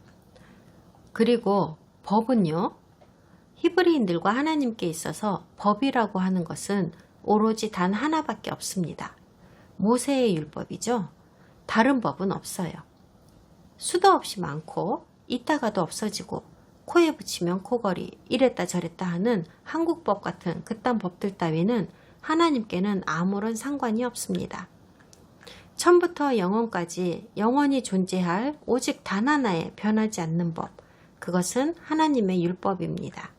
그리고 법은요, 히브리인들과 하나님께 있어서 법이라고 하는 것은 오로지 단 하나밖에 없습니다. 모세의 율법이죠. 다른 법은 없어요. 수도 없이 많고 있다가도 없어지고 코에 붙이면 코걸이, 이랬다 저랬다 하는 한국법 같은 그딴 법들 따위는 하나님께는 아무런 상관이 없습니다. 처음부터 영원까지 영원히 존재할 오직 단 하나의 변하지 않는 법, 그것은 하나님의 율법입니다.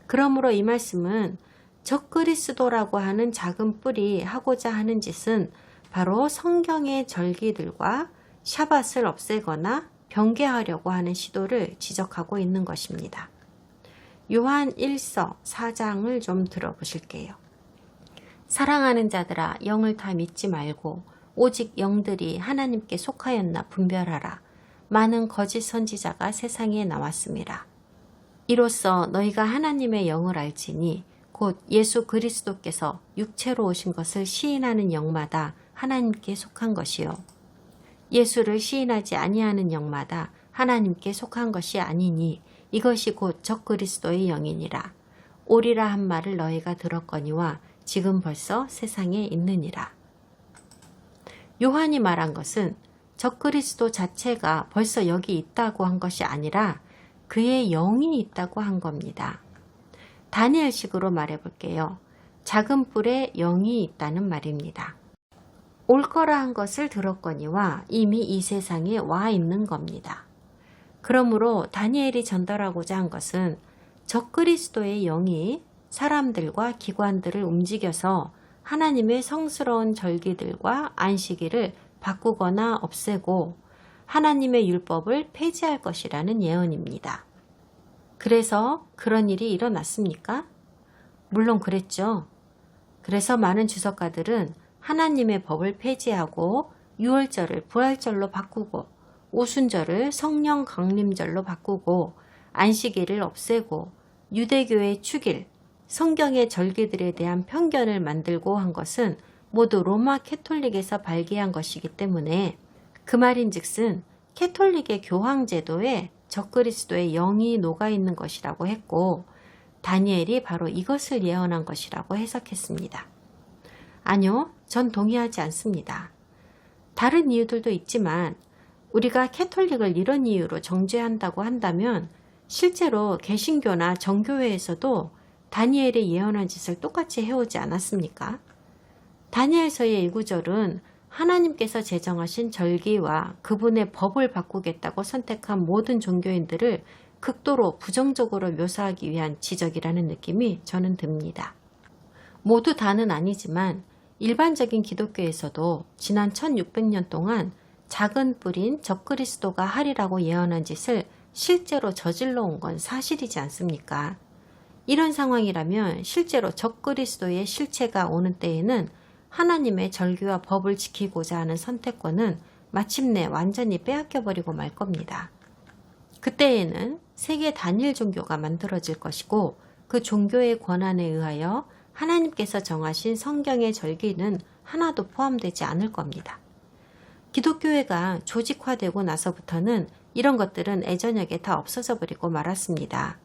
그러므로 이 말씀은 적그리스도라고 하는 작은 뿔이 하고자 하는 짓은 바로 성경의 절기들과 샤밧을 없애거나 변개하려고 하는 시도를 지적하고 있는 것입니다. 요한 1서 4장을 좀 들어보실게요. 사랑하는 자들아, 영을 다 믿지 말고 오직 영들이 하나님께 속하였나 분별하라. 많은 거짓 선지자가 세상에 나왔음이라. 이로써 너희가 하나님의 영을 알지니 곧 예수 그리스도께서 육체로 오신 것을 시인하는 영마다 하나님께 속한 것이요. 예수를 시인하지 아니하는 영마다 하나님께 속한 것이 아니니 이것이 곧 적그리스도의 영이니라. 오리라 한 말을 너희가 들었거니와 지금 벌써 세상에 있느니라. 요한이 말한 것은 적그리스도 자체가 벌써 여기 있다고 한 것이 아니라 그의 영이 있다고 한 겁니다. 다니엘식으로 말해볼게요. 작은 뿔에 영이 있다는 말입니다. 올 거라 한 것을 들었거니와 이미 이 세상에 와 있는 겁니다. 그러므로 다니엘이 전달하고자 한 것은 적그리스도의 영이 사람들과 기관들을 움직여서 하나님의 성스러운 절기들과 안식일을 바꾸거나 없애고 하나님의 율법을 폐지할 것이라는 예언입니다. 그래서 그런 일이 일어났습니까? 물론 그랬죠. 그래서 많은 주석가들은 하나님의 법을 폐지하고 유월절을 부활절로 바꾸고 오순절을 성령 강림절로 바꾸고 안식일을 없애고 유대교의 축일, 성경의 절기들에 대한 편견을 만들고 한 것은 모두 로마 캐톨릭에서 발기한 것이기 때문에 그 말인즉슨 캐톨릭의 교황제도에 적그리스도의 영이 녹아있는 것이라고 했고 다니엘이 바로 이것을 예언한 것이라고 해석했습니다. 아니요, 전 동의하지 않습니다. 다른 이유들도 있지만 우리가 캐톨릭을 이런 이유로 정죄한다고 한다면 실제로 개신교나 정교회에서도 다니엘이 예언한 짓을 똑같이 해오지 않았습니까? 다니엘서의 1구절은 하나님께서 제정하신 절기와 그분의 법을 바꾸겠다고 선택한 모든 종교인들을 극도로 부정적으로 묘사하기 위한 지적이라는 느낌이 저는 듭니다. 모두 다는 아니지만 일반적인 기독교에서도 지난 1600년 동안 작은 뿔인 적그리스도가 하리라고 예언한 짓을 실제로 저질러 온 건 사실이지 않습니까? 이런 상황이라면 실제로 적그리스도의 실체가 오는 때에는 하나님의 절기와 법을 지키고자 하는 선택권은 마침내 완전히 빼앗겨버리고 말 겁니다. 그때에는 세계 단일 종교가 만들어질 것이고 그 종교의 권한에 의하여 하나님께서 정하신 성경의 절기는 하나도 포함되지 않을 겁니다. 기독교회가 조직화되고 나서부터는 이런 것들은 애저녁에 다 없어져 버리고 말았습니다.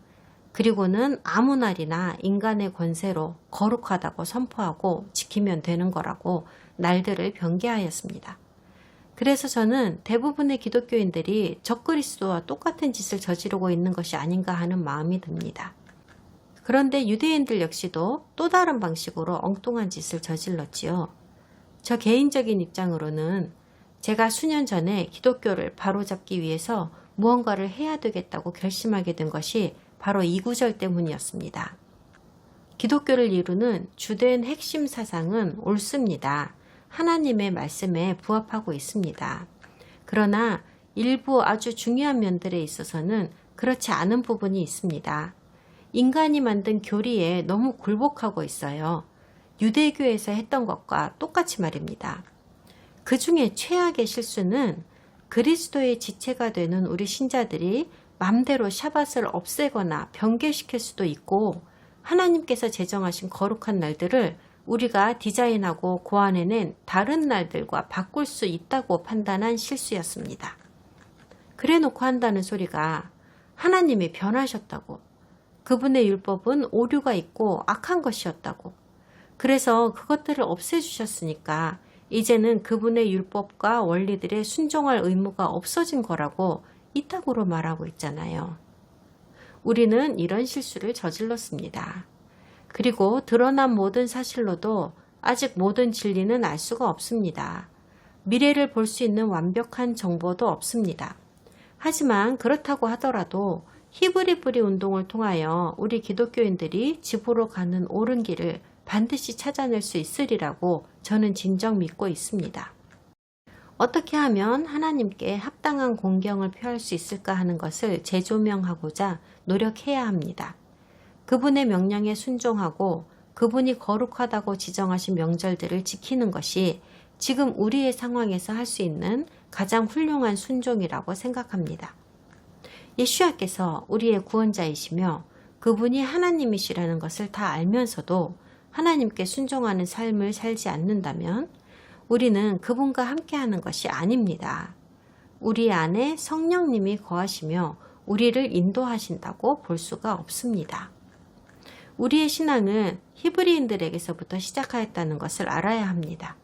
그리고는 아무 날이나 인간의 권세로 거룩하다고 선포하고 지키면 되는 거라고 날들을 변개하였습니다. 그래서 저는 대부분의 기독교인들이 적그리스도와 똑같은 짓을 저지르고 있는 것이 아닌가 하는 마음이 듭니다. 그런데 유대인들 역시도 또 다른 방식으로 엉뚱한 짓을 저질렀지요. 저 개인적인 입장으로는 제가 수년 전에 기독교를 바로잡기 위해서 무언가를 해야 되겠다고 결심하게 된 것이 바로 이 구절 때문이었습니다. 기독교를 이루는 주된 핵심 사상은 옳습니다. 하나님의 말씀에 부합하고 있습니다. 그러나 일부 아주 중요한 면들에 있어서는 그렇지 않은 부분이 있습니다. 인간이 만든 교리에 너무 굴복하고 있어요. 유대교에서 했던 것과 똑같이 말입니다. 그 중에 최악의 실수는 그리스도의 지체가 되는 우리 신자들이 맘대로 샤밧을 없애거나 변개시킬 수도 있고 하나님께서 제정하신 거룩한 날들을 우리가 디자인하고 고안해낸 다른 날들과 바꿀 수 있다고 판단한 실수였습니다. 그래놓고 한다는 소리가 하나님이 변하셨다고, 그분의 율법은 오류가 있고 악한 것이었다고, 그래서 그것들을 없애주셨으니까 이제는 그분의 율법과 원리들에 순종할 의무가 없어진 거라고 이따구로 말하고 있잖아요. 우리는 이런 실수를 저질렀습니다. 그리고 드러난 모든 사실로도 아직 모든 진리는 알 수가 없습니다. 미래를 볼 수 있는 완벽한 정보도 없습니다. 하지만 그렇다고 하더라도 히브리 뿌리 운동을 통하여 우리 기독교인들이 집으로 가는 옳은 길을 반드시 찾아낼 수 있으리라고 저는 진정 믿고 있습니다. 어떻게 하면 하나님께 합당한 공경을 표할 수 있을까 하는 것을 재조명하고자 노력해야 합니다. 그분의 명령에 순종하고 그분이 거룩하다고 지정하신 명절들을 지키는 것이 지금 우리의 상황에서 할 수 있는 가장 훌륭한 순종이라고 생각합니다. 예수야께서 우리의 구원자이시며 그분이 하나님이시라는 것을 다 알면서도 하나님께 순종하는 삶을 살지 않는다면 우리는 그분과 함께하는 것이 아닙니다. 우리 안에 성령님이 거하시며 우리를 인도하신다고 볼 수가 없습니다. 우리의 신앙은 히브리인들에게서부터 시작하였다는 것을 알아야 합니다.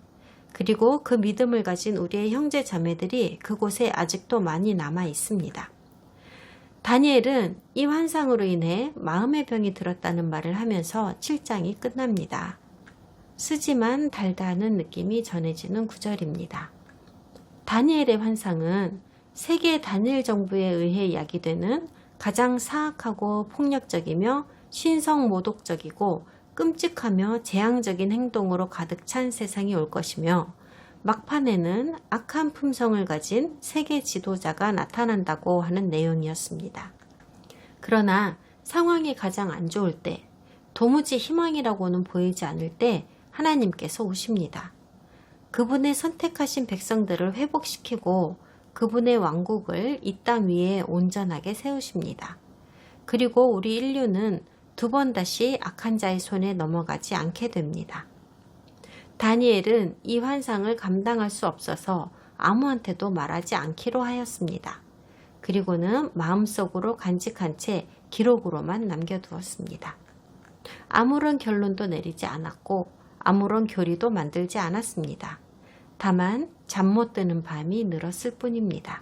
그리고 그 믿음을 가진 우리의 형제 자매들이 그곳에 아직도 많이 남아 있습니다. 다니엘은 이 환상으로 인해 마음의 병이 들었다는 말을 하면서 7장이 끝납니다. 쓰지만 달다는 느낌이 전해지는 구절입니다. 다니엘의 환상은 세계 단일 정부에 의해 야기되는 가장 사악하고 폭력적이며 신성모독적이고 끔찍하며 재앙적인 행동으로 가득 찬 세상이 올 것이며 막판에는 악한 품성을 가진 세계 지도자가 나타난다고 하는 내용이었습니다. 그러나 상황이 가장 안 좋을 때, 도무지 희망이라고는 보이지 않을 때 하나님께서 오십니다. 그분의 선택하신 백성들을 회복시키고 그분의 왕국을 이 땅 위에 온전하게 세우십니다. 그리고 우리 인류는 두 번 다시 악한 자의 손에 넘어가지 않게 됩니다. 다니엘은 이 환상을 감당할 수 없어서 아무한테도 말하지 않기로 하였습니다. 그리고는 마음속으로 간직한 채 기록으로만 남겨두었습니다. 아무런 결론도 내리지 않았고 아무런 교리도 만들지 않았습니다. 다만 잠 못 드는 밤이 늘었을 뿐입니다.